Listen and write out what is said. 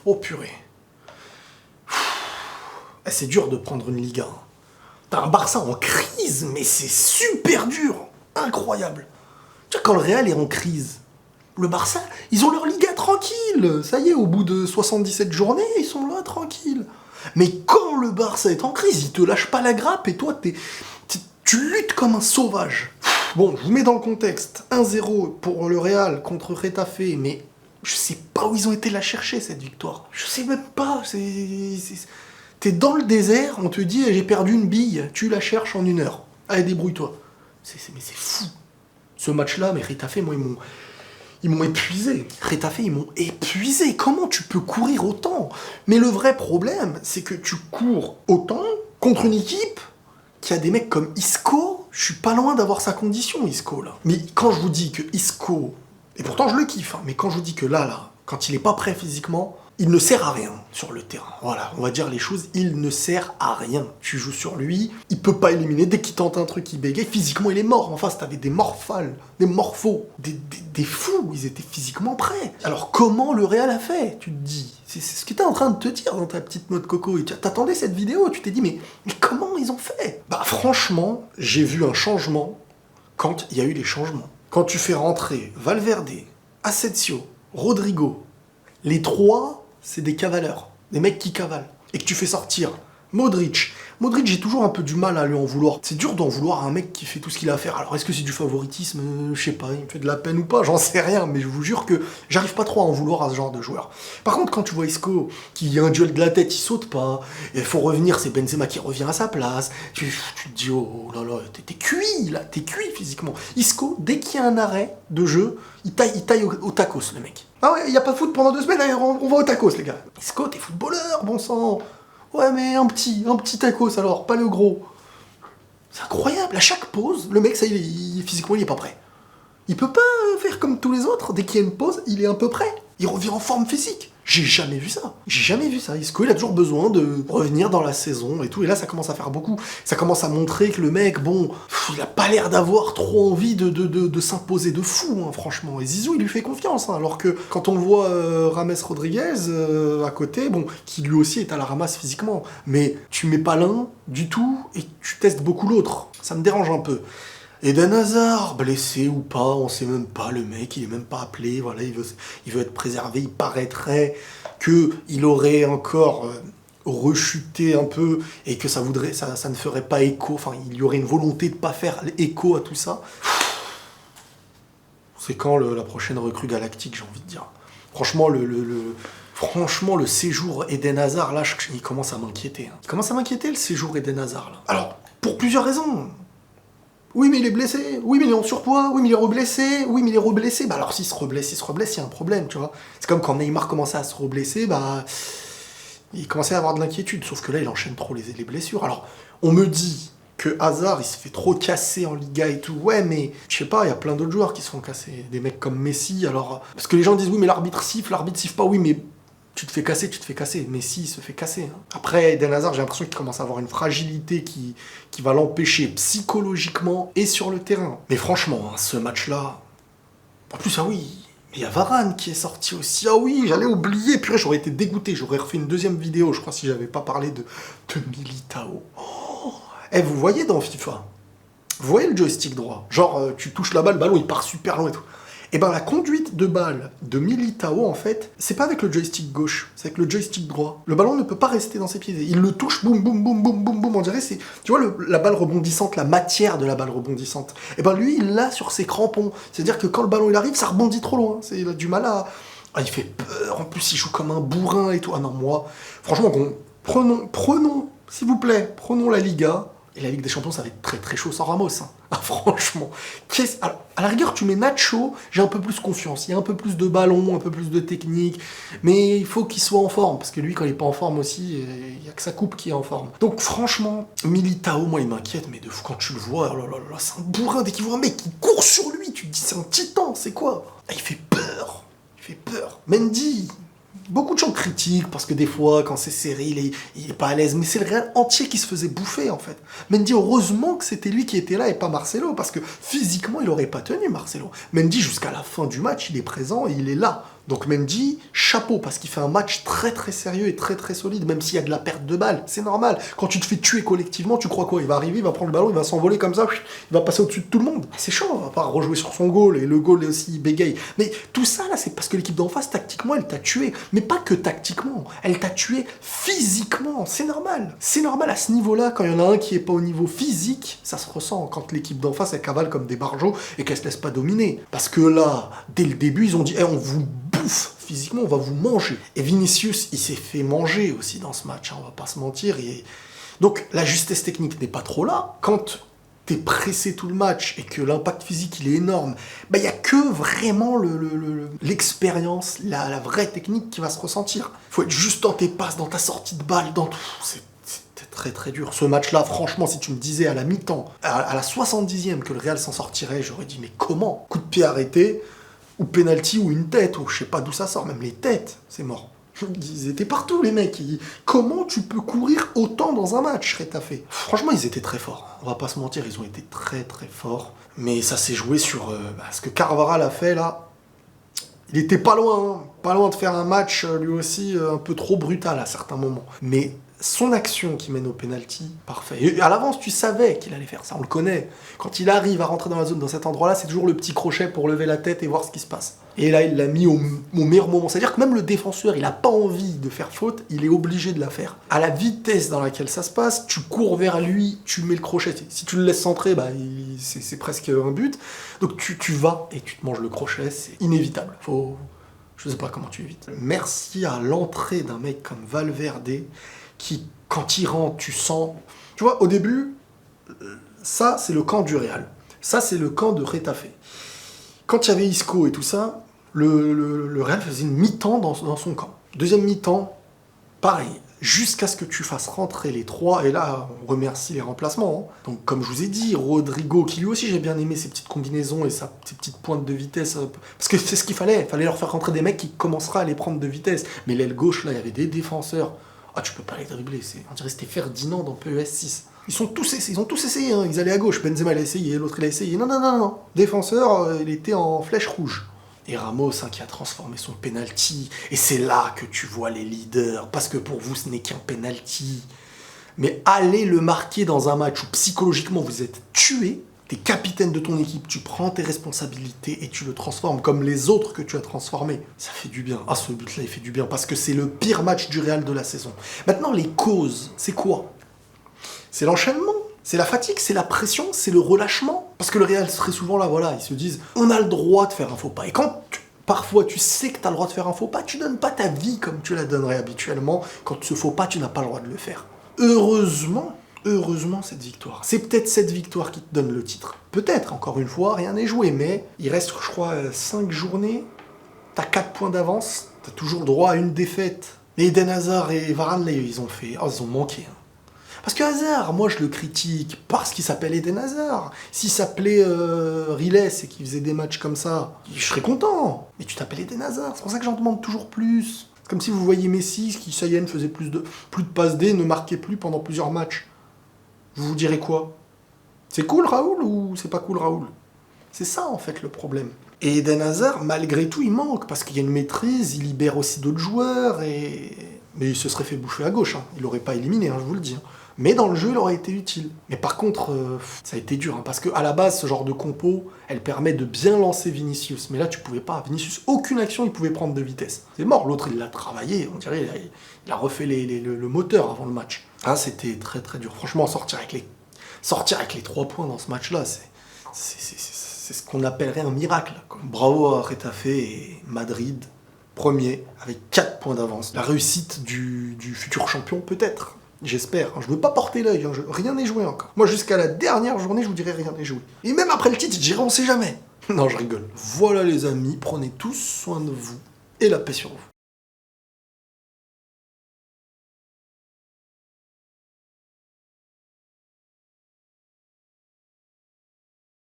Oh purée. C'est dur de prendre une Liga. T'as un Barça en crise, mais c'est super dur. Incroyable. Tu vois, quand le Real est en crise, le Barça, ils ont leur Liga tranquille. Ça y est, au bout de 77 journées, ils sont là tranquilles. Mais quand le Barça est en crise, il te lâche pas la grappe et toi, tu luttes comme un sauvage. Bon, je vous mets dans le contexte. 1-0 pour le Real contre Getafe, mais je sais pas où ils ont été la chercher, cette victoire. Je sais même pas. T'es dans le désert, on te dit j'ai perdu une bille, tu la cherches en 1 heure. Allez, débrouille-toi. Mais c'est fou. Ce match-là, mais Getafe, moi, ils m'ont épuisé. Getafe, ils m'ont épuisé. Comment tu peux courir autant? Mais le vrai problème, c'est que tu cours autant contre une équipe qui a des mecs comme Isco. Je suis pas loin d'avoir sa condition, Isco, là. Mais quand je vous dis que Isco, et pourtant je le kiffe, hein, mais quand je vous dis que là, quand il est pas prêt physiquement, il ne sert à rien sur le terrain. Voilà, on va dire les choses, il ne sert à rien. Tu joues sur lui, il peut pas éliminer. Dès qu'il tente un truc, il bégaye. Physiquement, il est mort. En face, t'avais des morphales, des morphos, des fous. Ils étaient physiquement prêts. Alors, comment le Real a fait? Tu te dis. C'est ce que t'es en train de te dire dans ta petite note coco. Et t'attendais cette vidéo, tu t'es dit, mais comment ils ont fait? Bah, franchement, j'ai vu un changement quand il y a eu les changements. Quand tu fais rentrer Valverde, Asensio, Rodrigo, les trois, c'est des cavaleurs, des mecs qui cavalent. Et que tu fais sortir Modric. Modric, j'ai toujours un peu du mal à lui en vouloir. C'est dur d'en vouloir à un mec qui fait tout ce qu'il a à faire. Alors, est-ce que c'est du favoritisme? Je sais pas, il me fait de la peine ou pas, j'en sais rien. Mais je vous jure que j'arrive pas trop à en vouloir à ce genre de joueur. Par contre, quand tu vois Isco, qui a un duel de la tête, il saute pas. Il faut revenir, c'est Benzema qui revient à sa place. Tu te dis, oh là là, t'es cuit, là. T'es cuit physiquement. Isco, dès qu'il y a un arrêt de jeu, il taille au tacos, le mec. Ah ouais, y a pas de foot pendant 2 semaines, allez, on va au tacos, les gars. Isco, t'es footballeur, bon sang. Ouais, mais un petit tacos alors, pas le gros. C'est incroyable, à chaque pause, le mec, ça, physiquement, il est pas prêt. Il peut pas faire comme tous les autres, dès qu'il y a une pause, il est un peu prêt. Il revient en forme physique. J'ai jamais vu ça. Isco, il a toujours besoin de revenir dans la saison et tout. Et là, ça commence à faire beaucoup. Ça commence à montrer que le mec, bon, il a pas l'air d'avoir trop envie de s'imposer de fou, hein, franchement. Et Zizou, il lui fait confiance. Hein, alors que quand on voit Rames Rodriguez à côté, bon, qui lui aussi est à la ramasse physiquement. Mais tu mets pas l'un du tout et tu testes beaucoup l'autre. Ça me dérange un peu. Eden Hazard, blessé ou pas, on sait même pas, le mec, il est même pas appelé, voilà, il veut être préservé, il paraîtrait qu'il aurait encore rechuté un peu et que ça ne ferait pas écho, enfin, il y aurait une volonté de pas faire écho à tout ça. C'est quand la prochaine recrue galactique, j'ai envie de dire. Franchement, le séjour Eden Hazard, là, il commence à m'inquiéter. Hein. Il commence à m'inquiéter, le séjour Eden Hazard, là. Alors, pour plusieurs raisons. Oui, mais il est blessé. Oui, mais il est en surpoids. Oui, mais il est reblessé. Oui, mais il est reblessé. Bah alors, s'il se reblesse, il y a un problème, tu vois. C'est comme quand Neymar commençait à se reblesser, bah... il commençait à avoir de l'inquiétude. Sauf que là, il enchaîne trop les blessures. Alors, on me dit que Hazard, il se fait trop casser en Liga et tout. Ouais, mais je sais pas, il y a plein d'autres joueurs qui se font casser. Des mecs comme Messi, alors... Parce que les gens disent, oui, mais l'arbitre siffle pas. Oui, mais... tu te fais casser. Messi, il se fait casser. Hein. Après, Eden Hazard, j'ai l'impression qu'il commence à avoir une fragilité qui va l'empêcher psychologiquement et sur le terrain. Mais franchement, hein, ce match-là... En plus, ah oui, il y a Varane qui est sorti aussi. Ah oui, j'allais oublier. Purée, j'aurais été dégoûté. J'aurais refait une deuxième vidéo, je crois, si j'avais pas parlé de Militao. Oh. Vous voyez dans FIFA, vous voyez le joystick droit. Genre, tu touches la balle, le ballon, il part super loin et tout. Et ben la conduite de balle de Militao, en fait, c'est pas avec le joystick gauche, c'est avec le joystick droit. Le ballon ne peut pas rester dans ses pieds. Il le touche, boum, boum, boum, boum, boum, boum. On dirait c'est, tu vois, la balle rebondissante, la matière de la balle rebondissante. Et ben lui, il l'a sur ses crampons. C'est-à-dire que quand le ballon il arrive, ça rebondit trop loin. Il a du mal à... Ah, il fait peur. En plus, il joue comme un bourrin et tout. Ah non, moi, franchement, prenons, s'il vous plaît, prenons la Liga. Et la Ligue des Champions, ça va être très très chaud sans Ramos. Hein. Ah, franchement. Alors, à la rigueur, tu mets Nacho, j'ai un peu plus confiance. Il y a un peu plus de ballon, un peu plus de technique. Mais il faut qu'il soit en forme. Parce que lui, quand il n'est pas en forme aussi, il n'y a que sa coupe qui est en forme. Donc franchement, Militao, moi, il m'inquiète. Mais quand tu le vois, oh là là là, c'est un bourrin. Dès qu'il voit un mec qui court sur lui, tu te dis, c'est un titan, c'est quoi? Ah, il fait peur. Mendy... Beaucoup de gens critiquent parce que des fois, quand c'est serré, il est pas à l'aise. Mais c'est le Real entier qui se faisait bouffer, en fait. Mendy, heureusement que c'était lui qui était là et pas Marcelo, parce que physiquement, il aurait pas tenu Marcelo. Mendy, jusqu'à la fin du match, il est présent et il est là. Donc Mendy, chapeau, parce qu'il fait un match très très sérieux et très très solide, même s'il y a de la perte de balles, c'est normal. Quand tu te fais tuer collectivement, tu crois quoi? Il va arriver, il va prendre le ballon, il va s'envoler comme ça, il va passer au-dessus de tout le monde. C'est chaud, on va pas rejouer sur son goal, et le goal est aussi bégaye. Mais tout ça là, c'est parce que l'équipe d'en face, tactiquement, elle t'a tué. Mais pas que tactiquement, elle t'a tué physiquement, c'est normal. C'est normal à ce niveau-là, quand il y en a un qui est pas au niveau physique, ça se ressent quand l'équipe d'en face, elle cavale comme des barjots et qu'elle se laisse pas dominer. Parce que là, dès le début, ils ont dit, on vous bouffe physiquement, on va vous manger. Et Vinicius, il s'est fait manger aussi dans ce match, hein, on va pas se mentir. Donc la justesse technique n'est pas trop là. Quand t'es pressé tout le match et que l'impact physique il est énorme, il n'y a que vraiment l'expérience, la vraie technique qui va se ressentir. Faut être juste dans tes passes, dans ta sortie de balle, dans tout. C'était très très dur. Ce match-là, franchement, si tu me disais à la mi-temps, à la 70e que le Real s'en sortirait, j'aurais dit mais comment? Coup de pied arrêté, ou penalty, ou une tête, ou je sais pas d'où ça sort, même les têtes, c'est mort. Ils étaient partout, les mecs. Comment tu peux courir autant dans un match, Retafe? Franchement, ils étaient très forts. On va pas se mentir, ils ont été très très forts. Mais ça s'est joué sur ce que Carvajal a fait là. Il était pas loin, hein. Pas loin de faire un match lui aussi un peu trop brutal à certains moments. Mais son action qui mène au penalty, parfait. Et à l'avance, tu savais qu'il allait faire ça, on le connaît. Quand il arrive à rentrer dans la zone, dans cet endroit-là, c'est toujours le petit crochet pour lever la tête et voir ce qui se passe. Et là, il l'a mis au meilleur moment. C'est-à-dire que même le défenseur, il n'a pas envie de faire faute, il est obligé de la faire. À la vitesse dans laquelle ça se passe, tu cours vers lui, tu mets le crochet. Si tu le laisses centrer, c'est presque un but. Donc tu vas et tu te manges le crochet, c'est inévitable. Je sais pas comment tu évites. Merci à l'entrée d'un mec comme Valverde, qui, quand il rentre, tu sens... Tu vois, au début, ça, c'est le camp du Real. Ça, c'est le camp de Retafe. Quand il y avait Isco et tout ça, le Real faisait une mi-temps dans son camp. Deuxième mi-temps, pareil, jusqu'à ce que tu fasses rentrer les trois, et là, on remercie les remplacements. Hein. Donc, comme je vous ai dit, Rodrigo, qui lui aussi, j'ai bien aimé ses petites combinaisons et ses petites pointes de vitesse, parce que c'est ce qu'il fallait leur faire rentrer des mecs qui commenceraient à les prendre de vitesse. Mais l'aile gauche, là, il y avait des défenseurs. Ah, tu peux pas les dribbler, on dirait que c'était Ferdinand dans PES 6. Ils ont tous essayé, hein. Ils allaient à gauche, Benzema l'a essayé, l'autre il a essayé. Non. Défenseur, il était en flèche rouge. Et Ramos, qui a transformé son penalty. Et c'est là que tu vois les leaders, parce que pour vous, ce n'est qu'un penalty. Mais allez le marquer dans un match où psychologiquement vous êtes tué, t'es capitaine de ton équipe, tu prends tes responsabilités et tu le transformes comme les autres que tu as transformés. Ça fait du bien. Ah, ce but-là, il fait du bien parce que c'est le pire match du Real de la saison. Maintenant, les causes, c'est quoi? C'est l'enchaînement, c'est la fatigue, c'est la pression, c'est le relâchement. Parce que le Real, très souvent, là, voilà, ils se disent « on a le droit de faire un faux pas ». Et quand parfois tu sais que tu as le droit de faire un faux pas, tu donnes pas ta vie comme tu la donnerais habituellement. Quand ce faux pas, tu n'as pas le droit de le faire. Heureusement, cette victoire. C'est peut-être cette victoire qui te donne le titre. Peut-être, encore une fois, rien n'est joué, mais il reste, je crois, 5 journées. T'as 4 points d'avance, t'as toujours droit à une défaite. Mais Eden Hazard et Varane, là, ils ont manqué. Hein. Parce que Hazard, moi je le critique parce qu'il s'appelle Eden Hazard. S'il s'appelait Riles et qu'il faisait des matchs comme ça, je serais content. Mais tu t'appelles Eden Hazard, c'est pour ça que j'en demande toujours plus. Comme si vous voyez Messi, qui, ça y est, ne faisait plus de passes D, ne marquait plus pendant plusieurs matchs. Vous direz quoi? C'est cool Raoul ou c'est pas cool Raoul? C'est ça en fait le problème. Et Eden Hazard, malgré tout, il manque parce qu'il y a une maîtrise, il libère aussi d'autres joueurs mais il se serait fait bouffer à gauche. Hein. Il l'aurait pas éliminé, hein, je vous le dis. Hein. Mais dans le jeu, il aurait été utile. Mais par contre, ça a été dur, hein, parce qu'à la base, ce genre de compo, elle permet de bien lancer Vinicius. Mais là, tu pouvais pas. Vinicius, aucune action, il pouvait prendre de vitesse. C'est mort, l'autre, il l'a travaillé, on dirait, il a refait le moteur avant le match. Ah, c'était très très dur. Franchement, sortir avec les 3 points dans ce match-là, c'est ce qu'on appellerait un miracle. Quoi. Bravo à Retafe et Madrid, premier, avec 4 points d'avance. La réussite du futur champion, peut-être. J'espère. Je veux pas porter l'œil, hein. Rien n'est joué encore. Moi, jusqu'à la dernière journée, je vous dirais rien n'est joué. Et même après le titre, je dirais on sait jamais. Non, je rigole. Voilà les amis, prenez tous soin de vous et la paix sur vous.